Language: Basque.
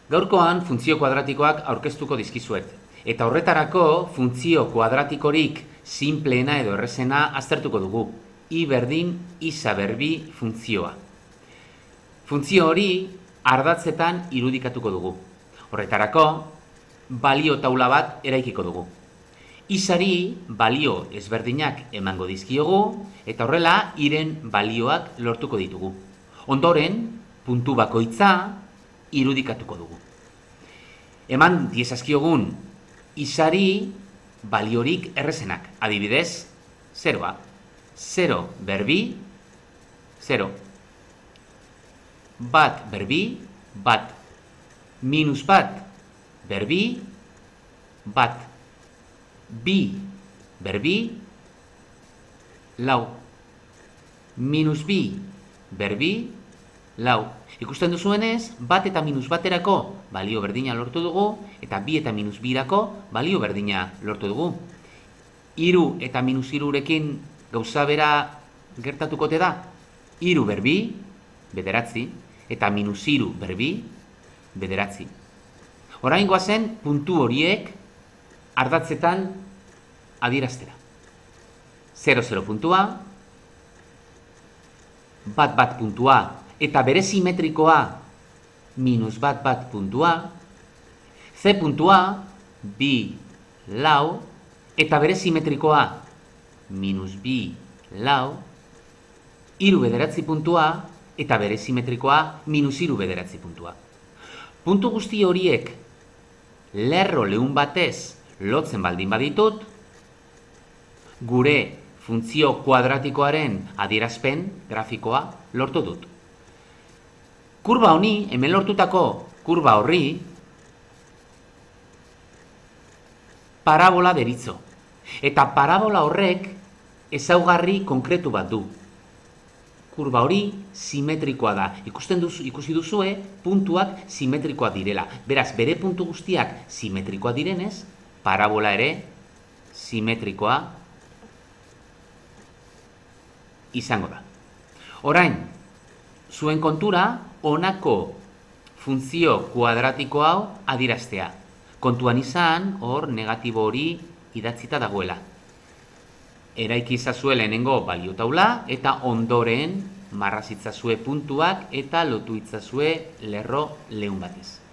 Gaurkoan funtzio kuadratikoak aurkeztuko dizkizuet. Eta horretarako funtzio kuadratikorik sinpleena edo errezena aztertuko dugu. I berdin isa berbi funtzioa. Funtzio hori ardatzetan irudikatuko dugu. Horretarako balio taula bat eraikiko dugu. Isari balio ezberdinak emango dizkiogu eta horrela iren balioak lortuko ditugu. Ondoren, puntu bakoitza irudikatuko dugu. Eman diezazkiogun isari baliorik errezenak. Adibidez, 0a. 0 berbi, 0. Bat berbi, bat. Minus bat berbi, bat. Bi berbi, lau. Minus bi berbi, lau. Ikusten duzuenez, bat eta minus baterako balio berdina lortu dugu, eta bi eta minus birako balio berdina lortu dugu. Hiru eta minus hirurekin gauza bera gertatukote da. Hiru berbi, bederatzi, eta minus hiru berbi, bederatzi. Orain goazen puntu horiek ardatzetan adieraztera. 0,0 puntua, bat puntua, eta bere simetrikoa minus bat puntua, C puntua, bi, lau, eta bere simetrikoa minus bi, lau, hiru bederatzi puntua, eta bere simetrikoa minus hiru bederatzi puntua. Puntu guzti horiek lerro leun batez lotzen baldin baditut, gure funtzio kuadratikoaren adierazpen grafikoa lortu dut. Kurba honi, hemen lortutako kurba horri, parabola deritzo. Eta parabola horrek ezaugarri konkretu bat du. Kurba hori simetrikoa da. Ikusi duzue, puntuak simetrikoa direla. Beraz, bere puntu guztiak simetrikoa direnez, parabola ere simetrikoa izango da. Orain, zuen kontura, honako funtzio kuadratiko hau adieraztea. Kontuan izan, hor negatibo hori idatzita dagoela. Eraiki izazue lehenengo balio taula eta ondoren marrazitzazue puntuak eta lotu itzazue lerro leun batez.